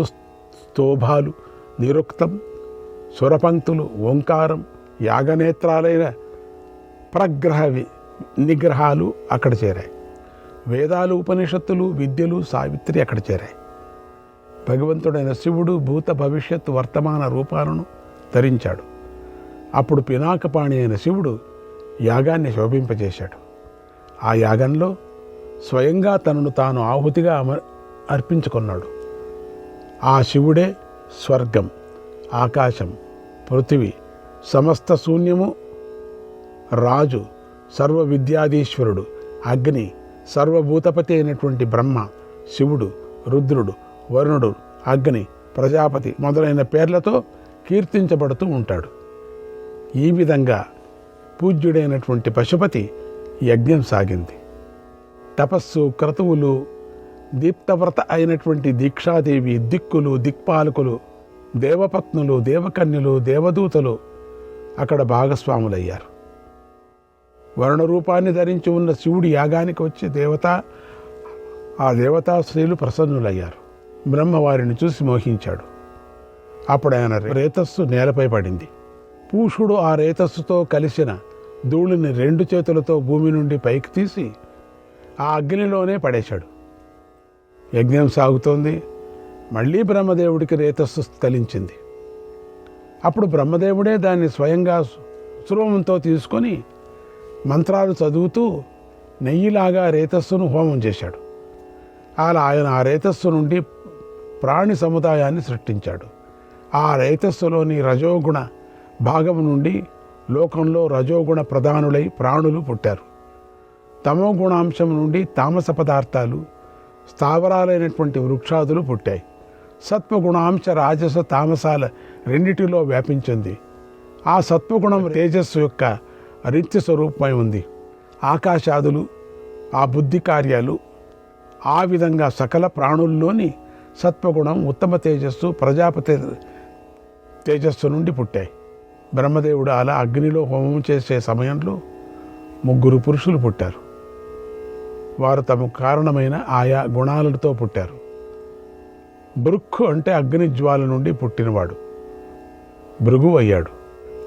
Speaker 11: స్తోభాలు, నిరుక్తం, స్వరపంక్తులు, ఓంకారం, యాగనేత్రాలైన ప్రగ్రహ నిగ్రహాలు అక్కడ చేరాయి. వేదాలు, ఉపనిషత్తులు, విద్యలు, సావిత్రి అక్కడ చేరాయి. భగవంతుడైన శివుడు భూత భవిష్యత్ వర్తమాన రూపాలను ధరించాడు. అప్పుడు పినాకపాణి అయిన శివుడు యాగాన్ని శోభింపజేశాడు. ఆ యాగంలో స్వయంగా తనను తాను ఆహుతిగా అర్పించుకున్నాడు. ఆ శివుడే స్వర్గం, ఆకాశం, పృథివీ, సమస్త శూన్యము, రాజు, సర్వ విద్యాధీశ్వరుడు, అగ్ని, సర్వభూతపతి అయినటువంటి బ్రహ్మ, శివుడు, రుద్రుడు, వరుణుడు, అగ్ని, ప్రజాపతి మొదలైన పేర్లతో కీర్తించబడుతూ ఉంటాడు. ఈ విధంగా పూజ్యుడైనటువంటి పశుపతి యజ్ఞం సాగింది. తపస్సు, క్రతువులు, దీప్తవ్రత అయినటువంటి దీక్షాదేవి, దిక్కులు, దిక్పాలకులు, దేవపత్నులు, దేవకన్యలు, దేవదూతలు అక్కడ భాగస్వాములయ్యారు. వరుణ రూపాన్ని ధరించి ఉన్న శివుడి యాగానికి వచ్చి ఆ దేవతా స్త్రీలు ప్రసన్నులయ్యారు. బ్రహ్మ వారిని చూసి మోహించాడు. అప్పుడు ఆయన రేతస్సు నేలపై పడింది. పూషుడు ఆ రేతస్సుతో కలిసిన ధూళిని 2 చేతులతో భూమి నుండి పైకి తీసి ఆ అగ్నిలోనే పడేశాడు. యజ్ఞం సాగుతోంది. మళ్ళీ బ్రహ్మదేవుడికి రేతస్సు స్ఖలించింది. అప్పుడు బ్రహ్మదేవుడే దాన్ని స్వయంగా సురోమంతో తీసుకొని మంత్రాలు చదువుతూ నెయ్యిలాగా రేతస్సును హోమం చేశాడు. అలా ఆయన ఆ రేతస్సు నుండి ప్రాణి సముదాయాన్ని సృష్టించాడు. ఆ రేతస్సులోని రజోగుణ భాగం నుండి లోకంలో రజోగుణ ప్రధానులై ప్రాణులు పుట్టారు. తమో గుణాంశం నుండి తామస పదార్థాలు, స్థావరాలైనటువంటి వృక్షాదులు పుట్టాయి. సత్వగుణాంశ రాజస తామసాల రెండిటిలో వ్యాపించింది. ఆ సత్వగుణం తేజస్సు యొక్క రిత్య స్వరూపమై ఉంది. ఆకాశాదులు, ఆ బుద్ధి కార్యాలు, ఆ విధంగా సకల ప్రాణుల్లోని సత్వగుణం, ఉత్తమ తేజస్సు, ప్రజాపతి తేజస్సు నుండి పుట్టాయి. బ్రహ్మదేవుడు అలా అగ్నిలో హోమం చేసే సమయంలో 3 పురుషులు పుట్టారు. వారు తమకు కారణమైన ఆయా గుణాలతో పుట్టారు. బృక్కు అంటే అగ్ని జ్వాల నుండి పుట్టినవాడు, భృగువు అయ్యాడు.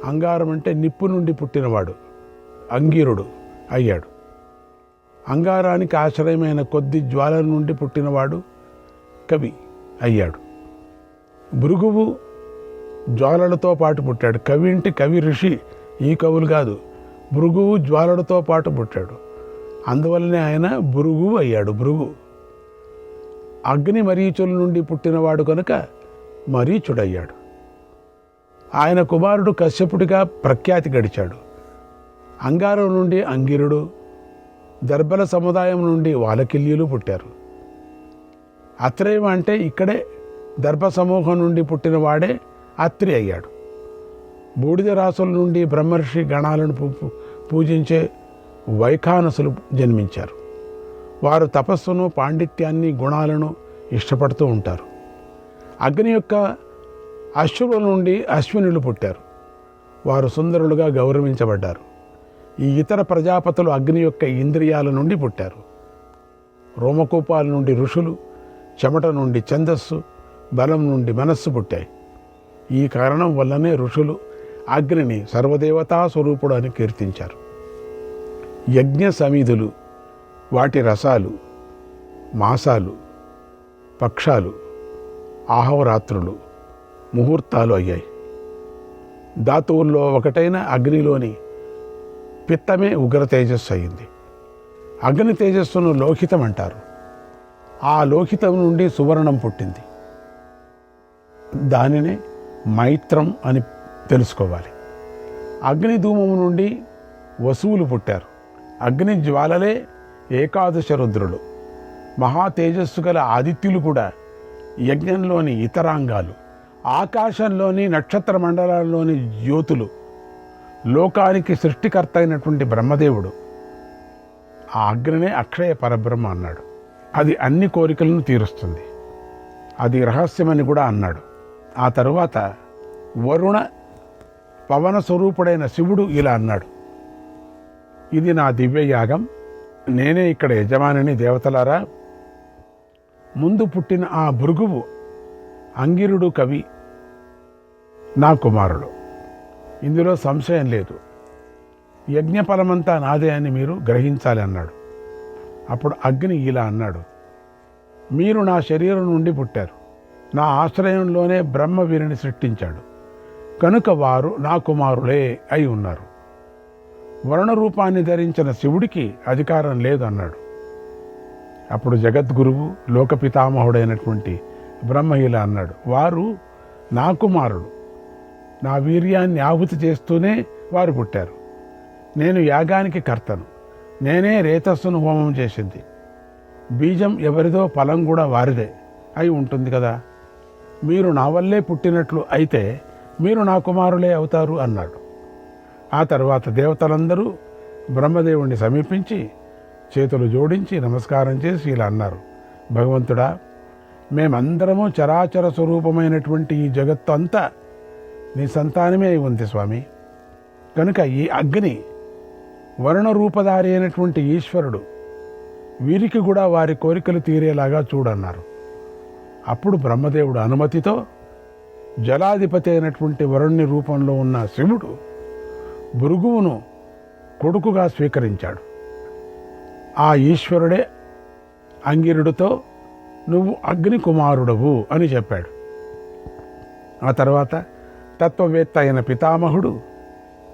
Speaker 11: అంగారం అంటే నిప్పు నుండి పుట్టినవాడు, అంగిరుడు అయ్యాడు. అంగారానికి ఆశ్రయమైన కొద్ది జ్వాల నుండి పుట్టినవాడు కవి అయ్యాడు. భృగువు జ్వాలలతో పాటు పుట్టాడు. కవి అంటే కవి ఋషి, ఈ కవులు కాదు. భృగువు జ్వాలలతో పాటు పుట్టాడు. అందువల్లనే ఆయన భృగువు అయ్యాడు. భృగు అగ్ని మరీచుల నుండి పుట్టినవాడు కనుక మరీచుడయ్యాడు. ఆయన కుమారుడు కశ్యపుడిగా ప్రఖ్యాతి గడిచాడు. అంగారం నుండి అంగిరుడు, దర్భల సముదాయం నుండి వాలకిల్యులు పుట్టారు. అత్రేయం అంటే ఇక్కడే దర్భ సమూహం నుండి పుట్టినవాడే అత్రి అయ్యాడు. బూడిద రాసుల నుండి బ్రహ్మర్షి గణాలను పూజించే వైఖానసులు జన్మించారు. వారు తపస్సును, పాండిత్యాన్ని, గుణాలను ఇష్టపడుతూ ఉంటారు. అగ్ని యొక్క అశ్వుల నుండి అశ్వినులు పుట్టారు. వారు సుందరులుగా గౌరవించబడ్డారు. ఈ ఇతర ప్రజాపతులు అగ్ని యొక్క ఇంద్రియాల నుండి పుట్టారు. రోమకూపాల నుండి ఋషులు, చెమట నుండి ఛందస్సు, బలం నుండి మనస్సు పుట్టాయి. ఈ కారణం వల్లనే ఋషులు అగ్నిని సర్వదేవతా స్వరూపుడు అని కీర్తించారు. యజ్ఞ సమిధులు, వాటి రసాలు, మాసాలు, పక్షాలు, ఆహవరాత్రులు, ముహూర్తాలు అయ్యాయి. ధాతువుల్లో ఒకటైన అగ్నిలోని పిత్తమే ఉగ్ర తేజస్సు అయింది. అగ్ని తేజస్సును లోహితం అంటారు. ఆ లోహితం నుండి సువర్ణం పుట్టింది. దానినే మైత్రం అని తెలుసుకోవాలి. అగ్ని ధూమము నుండి వసువులు పుట్టారు. అగ్ని జ్వాలలే ఏకాదశ రుద్రులు. మహా తేజస్సు గల ఆదిత్యులు కూడా యజ్ఞంలోని ఇతరాంగాలు. ఆకాశంలోని నక్షత్ర మండలాల్లోని జ్యోతులు. లోకానికి సృష్టికర్త అయినటువంటి బ్రహ్మదేవుడు ఆ అగ్నినే అక్షయ పరబ్రహ్మ అన్నాడు. అది అన్ని కోరికలను తీరుస్తుంది. అది రహస్యమని కూడా అన్నాడు. ఆ తరువాత వరుణ పవన స్వరూపుడైన శివుడు ఇలా అన్నాడు: ఇది నా దివ్యయాగం, నేనే ఇక్కడ యజమానిని. దేవతలారా, ముందు పుట్టిన ఆ భృగువు, అంగిరుడు కవి నా కుమారుడు. ఇందులో సంశయం లేదు. యజ్ఞఫలమంతా నాదే అని మీరు గ్రహించాలి అన్నాడు. అప్పుడు అగ్ని ఇలా అన్నాడు: మీరు నా శరీరం నుండి పుట్టారు. నా ఆశ్రయంలోనే బ్రహ్మ వీరిని సృష్టించాడు కనుక వారు నా కుమారులే అయి ఉన్నారు. వర్ణ రూపాన్ని ధరించిన శివుడికి అధికారం లేదు అన్నాడు. అప్పుడు జగద్గురువు, లోకపితామహుడైనటువంటి బ్రహ్మ ఇలా అన్నాడు: వారు నా కుమారుడు. నా వీర్యాన్ని ఆహుతి చేస్తూనే వారు పుట్టారు. నేను యాగానికి కర్తను. నేనే రేతస్సును హోమం చేసింది. బీజం ఎవరిదో, ఫలం కూడా వారిదే అయి ఉంటుంది కదా. మీరు నా వల్లే పుట్టినట్లు అయితే మీరు నా కుమారులే అవుతారు అన్నాడు. ఆ తర్వాత దేవతలందరూ బ్రహ్మదేవుణ్ణి సమీపించి చేతులు జోడించి నమస్కారం చేసి ఇలా అన్నారు: భగవంతుడా, మేమందరము చరాచర స్వరూపమైనటువంటి ఈ జగత్తు అంతా నీ సంతానమే అయి ఉంది స్వామి. కనుక ఈ అగ్ని వర్ణరూపధారి అయినటువంటి ఈశ్వరుడు, వీరికి కూడా వారి కోరికలు తీరేలాగా చూడన్నారు. అప్పుడు బ్రహ్మదేవుడు అనుమతితో జలాధిపతి అయినటువంటి వరుణ్ణి రూపంలో ఉన్న శివుడు భృగువును కొడుకుగా స్వీకరించాడు. ఆ ఈశ్వరుడే అంగిరుడితో నువ్వు అగ్ని కుమారుడవు అని చెప్పాడు. ఆ తర్వాత తత్వవేత్త అయిన పితామహుడు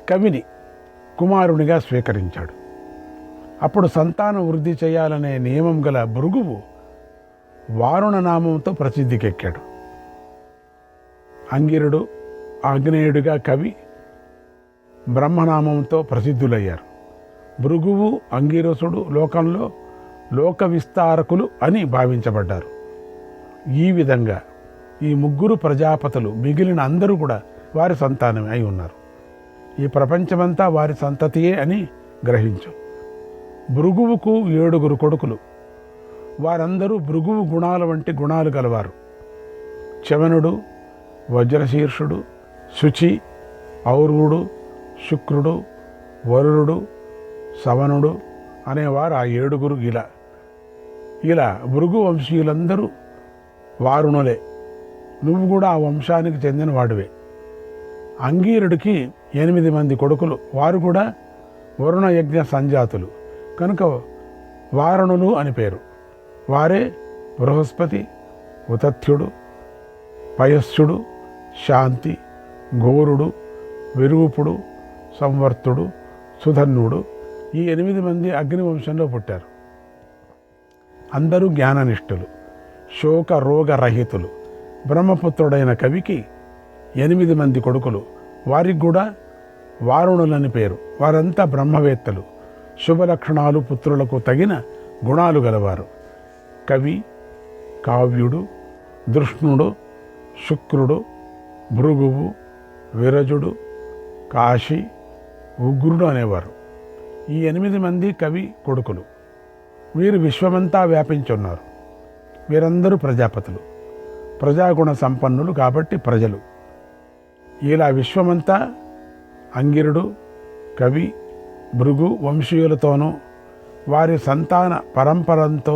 Speaker 11: కవిని కుమారునిగా స్వీకరించాడు. అప్పుడు సంతానం వృద్ధి చేయాలనే నియమం గల భృగువు వారుణ నామంతో ప్రసిద్ధికెక్కాడు. అంగిరుడు, ఆగ్నేయుడిగా కవి బ్రహ్మనామంతో ప్రసిద్ధులయ్యారు. భృగువు అంగిరసుడు లోకంలో లోక విస్తారకులు అని భావించబడ్డారు. ఈ విధంగా ఈ ముగ్గురు ప్రజాపతులు మిగిలిన అందరూ కూడా వారి సంతానమే అయి ఉన్నారు. ఈ ప్రపంచమంతా వారి సంతతియే అని గ్రహించు. భృగువుకు 7 కొడుకులు. వారందరూ భృగువు గుణాల వంటి గుణాలు గలవారు. చవనుడు, వజ్రశీర్షుడు, శుచి, ఔర్వుడు, శుక్రుడు, వరుణుడు, సవనుడు అనేవారు ఆ 7 ఇలా భృగు వంశీయులందరూ వారుణులే. నువ్వు కూడా ఆ వంశానికి చెందిన వాడివే. అంగీరుడికి 8 మంది కొడుకులు. వారు కూడా వరుణ యజ్ఞ సంజాతులు కనుక వారుణులు అని పేరు. వారే బృహస్పతి, ఉతథ్యుడు, పయస్సుడు, శాంతి, ఘోరుడు, విరూపుడు, సంవర్తుడు, సుధన్వుడు. ఈ 8 మంది అగ్నివంశంలో పుట్టారు. అందరూ జ్ఞాననిష్ఠులు, శోక రోగరహితులు. బ్రహ్మపుత్రుడైన కవికి 8 మంది కొడుకులు. వారికి కూడా వారుణులని పేరు. వారంతా బ్రహ్మవేత్తలు, శుభలక్షణాలు, పుత్రులకు తగిన గుణాలు గలవారు. కవి, కావ్యుడు, దృష్ణుడు, శుక్రుడు, భృగువు, విరజుడు, కాశీ, ఉగ్రుడు అనేవారు. ఈ 8 మంది కవి కొడుకులు. వీరు విశ్వమంతా వ్యాపించున్నారు. వీరందరూ ప్రజాపతులు, ప్రజాగుణ సంపన్నులు కాబట్టి ప్రజలు. ఇలా విశ్వమంతా అంగిరుడు, కవి, భృగు వంశీయులతోనూ వారి సంతాన పరంపరంతో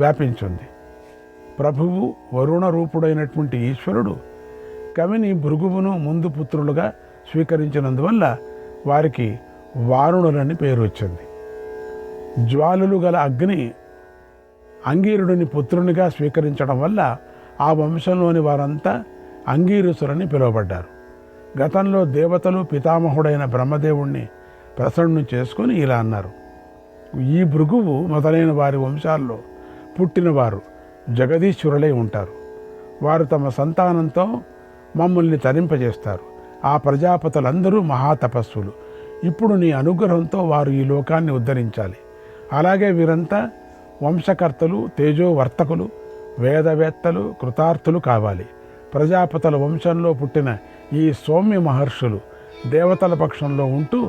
Speaker 11: వ్యాపించింది. ప్రభువు వరుణ రూపుడైనటువంటి ఈశ్వరుడు కవిని భృగువును ముందు పుత్రులుగా స్వీకరించినందువల్ల వారికి వారుణులని పేరు వచ్చింది. జ్వాలులు గల అగ్ని అంగీరుడిని పుత్రునిగా స్వీకరించడం వల్ల ఆ వంశంలోని వారంతా అంగీరసులని పిలువబడ్డారు. గతంలో దేవతలు పితామహుడైన బ్రహ్మదేవుణ్ణి ప్రసన్నం చేసుకొని ఇలా అన్నారు: ఈ భృగువు మొదలైన వారి వంశాల్లో పుట్టినవారు జగదీశ్వరులై ఉంటారు. వారు తమ సంతానంతో మమ్మల్ని తరింపజేస్తారు. ఆ ప్రజాపతులందరూ మహాతపస్సులు. ఇప్పుడు నీ అనుగ్రహంతో వారు ఈ లోకాన్ని ఉద్ధరించాలి. అలాగే వీరంతా వంశకర్తలు, తేజోవర్తకులు, వేదవేత్తలు, కృతార్థులు కావాలి. ప్రజాపతుల వంశంలో పుట్టిన ఈ సౌమ్య మహర్షులు దేవతల పక్షంలో ఉంటూ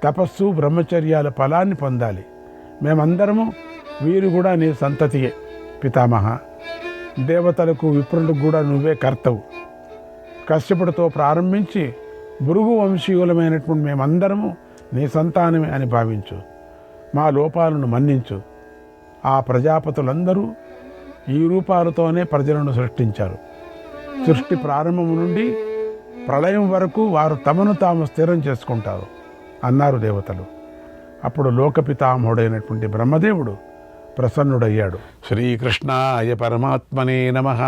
Speaker 11: తపస్సు, బ్రహ్మచర్యాల ఫలాన్ని పొందాలి. మేమందరము వీరు కూడా నీ సంతతియే పితామహ. దేవతలకు, విప్రులకు కూడా నువ్వే కర్తవు. కశ్యపుడితో ప్రారంభించి భృగు వంశీయులమైనటువంటి మేమందరము నీ సంతానమే అని భావించు. మా లోపాలను మన్నించు. ఆ ప్రజాపతులందరూ ఈ రూపాలతోనే ప్రజలను సృష్టించారు. సృష్టి ప్రారంభం నుండి ప్రళయం వరకు వారు తమను తాము స్థిరం చేసుకుంటారు అన్నారు దేవతలు. అప్పుడు లోకపితామహుడైనటువంటి బ్రహ్మదేవుడు ప్రసన్నుడయ్యాడు. శ్రీకృష్ణాయ పరమాత్మనే నమః.